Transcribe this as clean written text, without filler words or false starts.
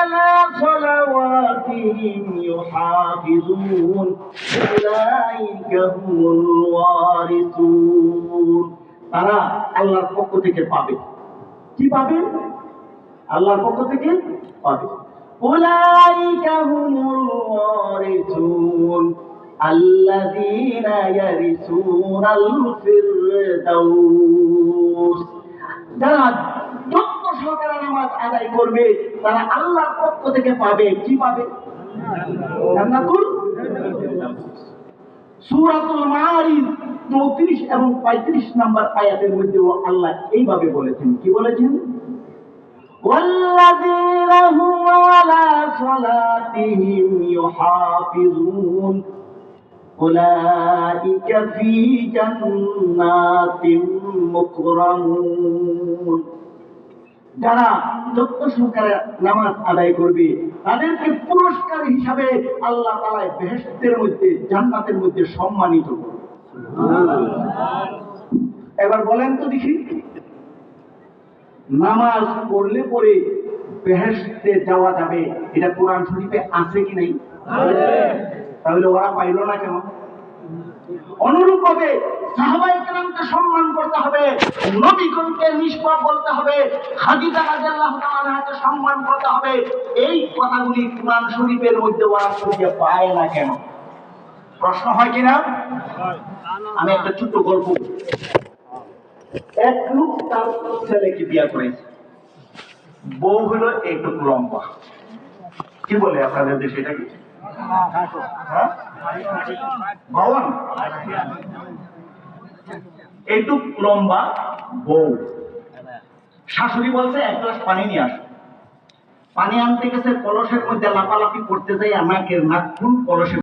على صلواتهم يحافظون أولئك هم الوارثون তারা আল্লাহর পক্ষ থেকে পাবে কি পাবে আল্লাহর পক্ষ থেকে পাবে أولئك هم الوارثون الذين يرثون الفردوس যারা যত সহকারে নামাজ আদায় করবে তারা আল্লাহর পক্ষ থেকে পাবে কি পাবে জান্নাতুল সূরাতুল মাআরিজ 34 এবং 35 নম্বর আয়াতের মধ্যে আল্লাহ এইভাবে বলেছেন কি বলেছেন والذين هم على صلاتهم يحافظون أولئك في جنات مكرمون যারা যত সহকারে নামাজ আদায় করবে তাদেরকে পুরস্কার হিসাবে আল্লাহ তাআলা বেহেশতের মধ্যে জান্নাতের মধ্যে সম্মানিত করবে এবার বলেন তো দেখি নামাজ পড়লে পরে বেহেশতে যাওয়া যাবে এটা কোরআন শরীফে আছে কি নাই তাহলে ওরা পাইল না কেন অনুরূপভাবে সাহাবায়ে কেরামকে সম্মান করতে হবে নবীগণকে নিষ্পাপ বলতে হবে খাদিজা রাদিয়াল্লাহু তাআলাকে সম্মান করতে হবে এই কথাগুলি কোরআন শরীফের মধ্যে ওরা খুঁজে পায় না কেন প্রশ্ন হয় কিনা আমি একটা ছোট্ট গল্প এক লোক তার ছেলেকে বিয়ে করেছে বউ হলো একটু লম্বা কি বলে আপনাদের দেশে এটা কি বাউন একটু লম্বা বউ শাশুড়ি বলছে এক গ্লাস পানি নিয়ে আস পানি আনতে গেছে কলসের মধ্যে লাফালাফি করতে যাই আমাকে নাক ফুল কলসের